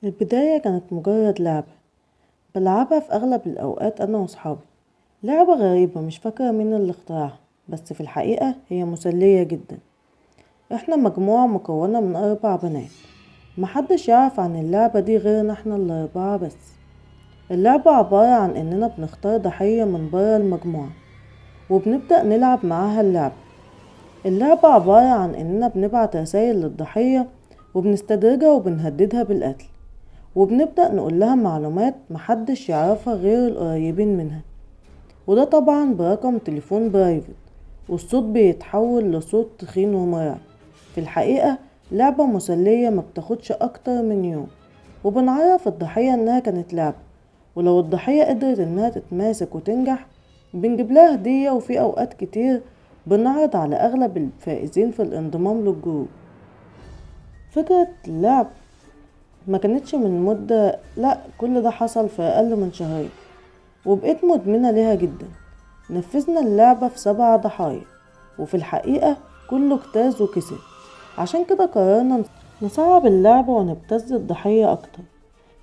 البداية كانت مجرد لعبة بلعبها في أغلب الأوقات أنا وأصحابي. لعبة غريبة مش فاكرة مين اللي اخترعها، بس في الحقيقة هي مسلية جدا. احنا مجموعة مكونة من 4 بنات، محدش يعرف عن اللعبة دي غيرنا احنا ال4 بس. اللعبة عبارة عن اننا بنختار ضحية من برا المجموعة وبنبدأ نلعب معاها اللعبة عبارة عن اننا بنبعت رسايل للضحية وبنستدرجها وبنهددها بالقتل، وبنبدأ نقول لها معلومات محدش يعرفها غير القريبين منها، وده طبعا برقم تليفون برايفت، والصوت بيتحول لصوت تخين ومرعب. في الحقيقة لعبة مسلية ما بتاخدش أكتر من يوم، وبنعرف الضحية إنها كانت لعبة، ولو الضحية قدرت إنها تتماسك وتنجح بنجيب لها هدية، وفي أوقات كتير بنعرض على أغلب الفائزين في الانضمام للجروب. فكرة اللعب ما كانتش من مدة، لا كل ده حصل في أقل من شهرين، وبقيت مدمنة ليها جدا. نفذنا اللعبة في 7 ضحايا، وفي الحقيقة كله اجتاز وكسب. عشان كده قررنا نصعب اللعبة ونبتز الضحية أكتر،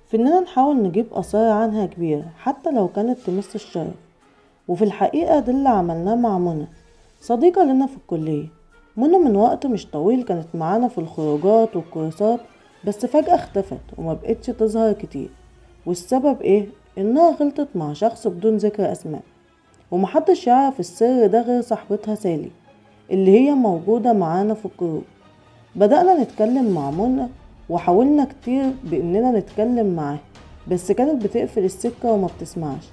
في إننا نحاول نجيب آثار عنها كبيرة حتى لو كانت تمس الشرف. وفي الحقيقة ده اللي عملناه مع منى، صديقة لنا في الكلية. منى من وقت مش طويل كانت معانا في الخروجات والكورسات، بس فجأة اختفت وما بقتش تظهر كتير. والسبب ايه؟ انها غلطت مع شخص بدون ذكر اسماء، ومحدش يعرف السر ده غير صاحبتها سالي اللي هي موجودة معانا في الجروب. بدأنا نتكلم مع منى وحاولنا كتير باننا نتكلم معاها، بس كانت بتقفل السكة وما بتسمعش،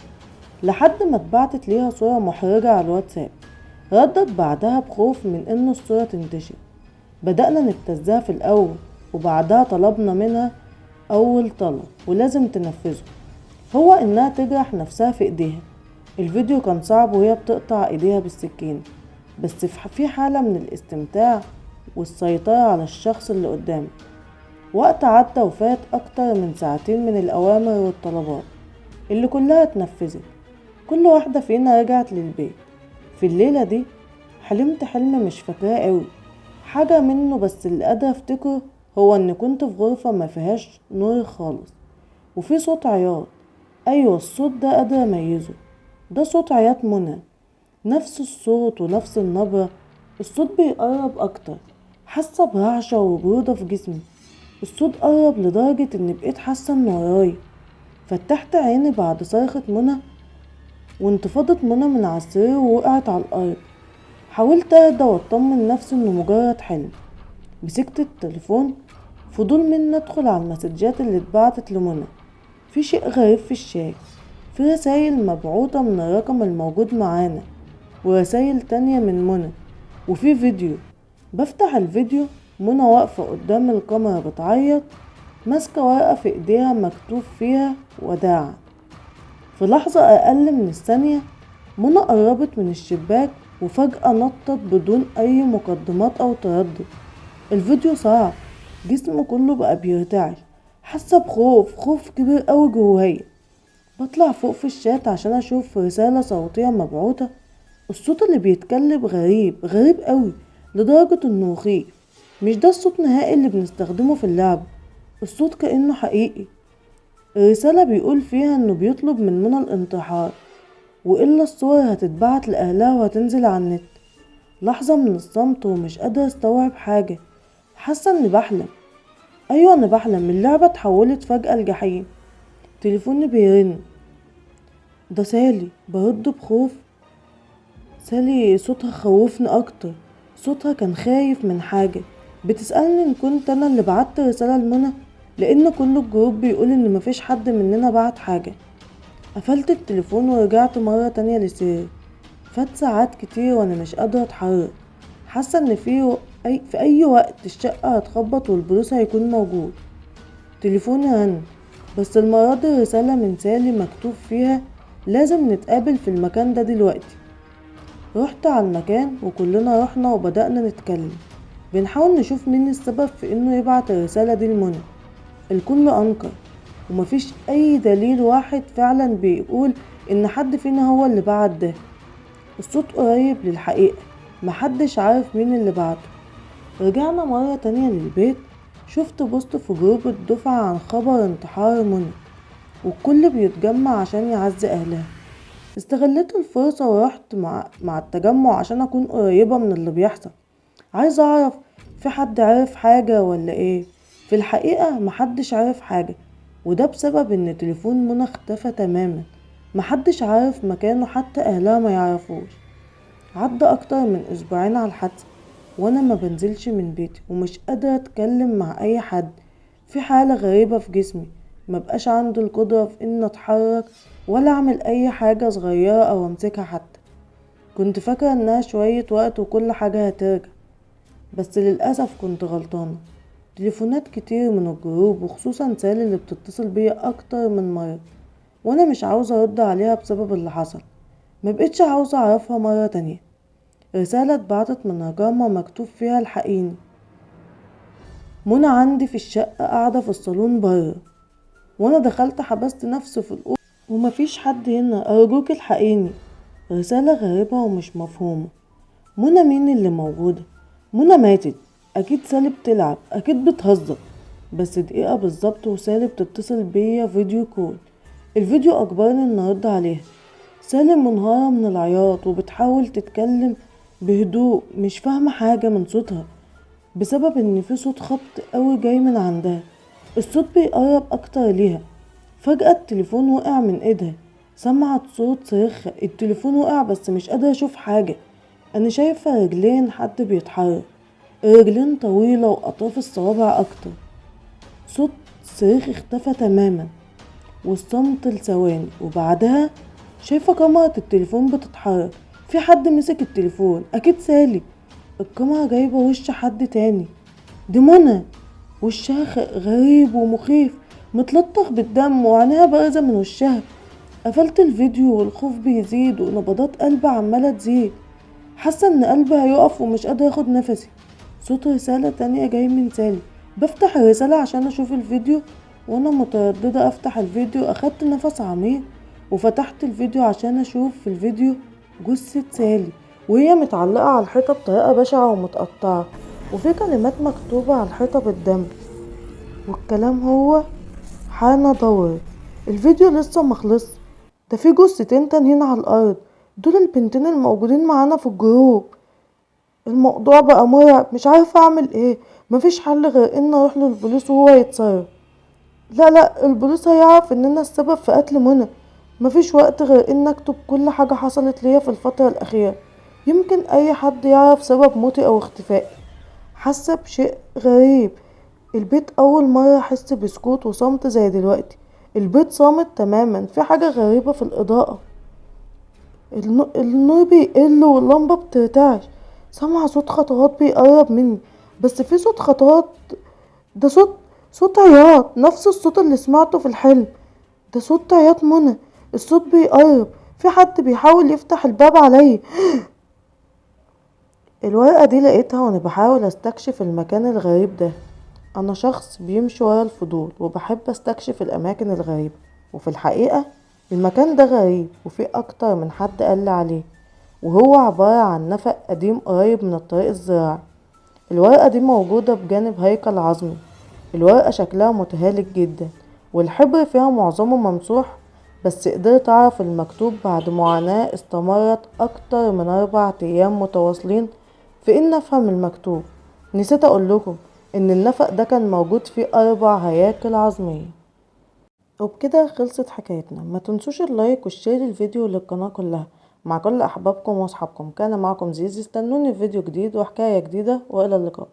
لحد ما اتبعتت ليها صورة محرجة على الواتساب. ردت بعدها بخوف من ان الصورة تنتشر. بدأنا نبتزها في الاول، وبعدها طلبنا منها اول طلب ولازم تنفذه، هو انها تجرح نفسها في ايديها. الفيديو كان صعب وهي بتقطع ايديها بالسكين، بس في حالة من الاستمتاع والسيطرة على الشخص اللي قدامك. وقت عدى وفات اكتر من ساعتين من الاوامر والطلبات اللي كلها اتنفذت. كل واحدة فينا رجعت للبيت. في الليلة دي حلمت حلم مش فاكراه قوي حاجة منه، بس اللي قادرة افتكره هو ان كنت في غرفة ما فيهاش نور خالص، وفي صوت عياط. ايوه الصوت ده قادرة اميزه، ده صوت عياط منى، نفس الصوت ونفس النبرة. الصوت بيقرب اكتر، حاسة برعشة وبرودة في جسمي. الصوت قرب لدرجة اني بقيت حاسة انه وراي. فتحت عيني بعد صرخة منى، وانتفضت منى من على السرير ووقعت على الارض. حاولت اهدى واطمن نفسي انه مجرد حلم. مسكت التليفون، فضول مني ادخل على المسجات اللي اتبعتت لمنى. في شيء غريب في الشات، في رسايل مبعوثة من الرقم الموجود معانا، ورسايل تانية من منى، وفي فيديو. بفتح الفيديو، منى واقفة قدام الكاميرا بتعيط، ماسكة ورقة في ايديها مكتوب فيها وداعا. في لحظة اقل من الثانية منى قربت من الشباك وفجأة نطت بدون اي مقدمات او تردد. الفيديو صعب، جسمي كله بقى بيرتعش، حاسة بخوف، خوف كبير قوي جوايا. بطلع فوق في الشات عشان اشوف رسالة صوتية مبعوثة. الصوت اللي بيتكلم غريب غريب قوي لدرجة انه مخيف. مش ده الصوت نهائي اللي بنستخدمه في اللعب، الصوت كأنه حقيقي. الرسالة بيقول فيها انه بيطلب من منى الانتحار، وإلا الصور هتتبعت لأهلها وهتنزل على النت. لحظة من الصمت ومش قادرة استوعب حاجة، حاسة اني بحلم. ايوه انا بحلم، اللعبة اتحولت فجأة لجحيم. تليفوني بيرن، ده سالي. برد بخوف. سالي صوتها خوفني اكتر، صوتها كان خايف من حاجة، بتسألني ان كنت انا اللي بعت رسالة لمنى، لان كل الجروب بيقول ان مفيش حد مننا بعت حاجة. قفلت التليفون ورجعت مرة تانية لسريري. فات ساعات كتير وانا مش قادرة اتحرك، حاسة ان في اي وقت الشقة هتخبط والبوليس هيكون موجود. تليفوني رن، بس المرة دي رسالة من سالي مكتوب فيها لازم نتقابل في المكان ده دلوقتي. رحت على المكان وكلنا رحنا وبدأنا نتكلم، بنحاول نشوف مين السبب في انه يبعت الرسالة دي لمنى. الكل انكر، ومفيش اي دليل واحد فعلا بيقول ان حد فينا هو اللي بعت ده. الصوت قريب للحقيقة، محدش عارف مين اللي بعته. رجعنا مرة تانية للبيت شفت بوست في جروب الدفعة عن خبر انتحار منى، والكل بيتجمع عشان يعزي اهلها. استغلت الفرصة ورحت مع التجمع عشان اكون قريبة من اللي بيحصل. عايزة اعرف في حد عارف حاجة ولا ايه. في الحقيقة محدش عارف حاجة، وده بسبب ان تليفون منى اختفى تماما. محدش عارف مكانه، حتى اهلها ما يعرفوش. عدى اكتر من اسبوعين على الحادثة وانا ما بنزلش من بيتي ومش قادرة اتكلم مع اي حد. في حالة غريبة في جسمي، ما بقاش عندي القدرة في ان اتحرك ولا اعمل اي حاجة صغيرة او امسكها حتى. كنت فاكرة انها شوية وقت وكل حاجة هترجع، بس للأسف كنت غلطانة. تليفونات كتير من الجروب وخصوصا سالي اللي بتتصل بيا اكتر من مرة، وانا مش عاوزة ارد عليها بسبب اللي حصل. ما بقتش عاوزة اعرفها مرة تانية. رسالة اتبعتت من رقمها مكتوب فيها الحقيني، منى عندي في الشقة قاعدة في الصالون بره. وانا دخلت حبست نفسي في الأوضة ومفيش حد هنا، ارجوك الحقيني. رسالة غريبة ومش مفهومة. منى مين اللي موجودة؟ منى ماتت اكيد. سالي بتلعب، اكيد بتهزر. بس دقيقة بالظبط وسالي بتتصل بيا فيديو كول. الفيديو اجبرني ان ارد عليها. سالي منهارة من العياط وبتحاول تتكلم بهدوء، مش فاهمة حاجة من صوتها بسبب ان في صوت خبط قوي جاي من عندها. الصوت بيقرب اكتر ليها. فجأة التليفون وقع من ايدها. سمعت صوت صريخها. التليفون وقع بس مش قادرة اشوف حاجة. انا شايفة رجلين حد بيتحرك، رجلين طويلة واطراف الصوابع اكتر. صوت صريخ اختفى تماما والصمت لثواني، وبعدها شايفة كاميرا التليفون بتتحرك. في حد مسك التليفون، اكيد سالي. الكاميرا جايبة وش حد تاني. دي منى، وشها غريب ومخيف، متلطخ بالدم وعينيها بارزة من وشها. قفلت الفيديو والخوف بيزيد ونبضات قلبي عمالة تزيد. حاسة ان قلبي هيقف ومش قادرة اخد نفسي. صوت رسالة تانية جاي من سالي. بفتح الرسالة عشان اشوف الفيديو وانا مترددة افتح الفيديو. اخدت نفس عميق وفتحت الفيديو عشان اشوف في الفيديو جثة سالي وهي متعلقة على الحيطة بطريقة بشعة ومتقطعة، وفي كلمات مكتوبة على الحيطة بالدم، والكلام هو حان دور. الفيديو لسه مخلص. ده في جثتين تانيين على الارض، دول البنتين الموجودين معانا في الجروب. الموضوع بقى مرعب، مش عارفة اعمل ايه. مفيش حل غير ان اروح للبوليس وهو يتصرف. لا البوليس هيعرف اننا السبب في قتل منى. مفيش وقت غير ان اكتب كل حاجة حصلت ليا في الفترة الاخيرة. يمكن اي حد يعرف سبب موتي او اختفائي. حاسة بشيء غريب. البيت اول مرة احس بسكوت وصمت زي دلوقتي. البيت صامت تماما. في حاجة غريبة في الاضاءة. النور بيقل واللمبة بترتعش. سامعة صوت خطوات بيقرب مني، بس في صوت خطوات. ده صوت عياط، نفس الصوت اللي سمعته في الحلم. ده صوت عياط منى. الصوت بيقرب. في حد بيحاول يفتح الباب عليا. الورقة دي لقيتها وانا بحاول استكشف المكان الغريب ده. انا شخص بيمشي ورا الفضول وبحب استكشف الاماكن الغريبة، وفي الحقيقة المكان ده غريب وفي اكتر من حد قال عليه. وهو عبارة عن نفق قديم قريب من الطريق الزراعي. الورقة دي موجودة بجانب هيكل عظمي. الورقة شكلها متهالك جدا والحبر فيها معظمه ممسوح، بس قدرت اعرف المكتوب بعد معاناة استمرت اكتر من 4 ايام متواصلين في ان افهم المكتوب. نسيت اقول لكم ان النفق ده كان موجود فيه 4 هياكل عظمية. وبكده خلصت حكايتنا. ما تنسوش اللايك والشير الفيديو للقناة كلها. مع كل احبابكم واصحابكم، كان معكم زيزي. استنوني في فيديو جديد وحكاية جديدة، والى اللقاء.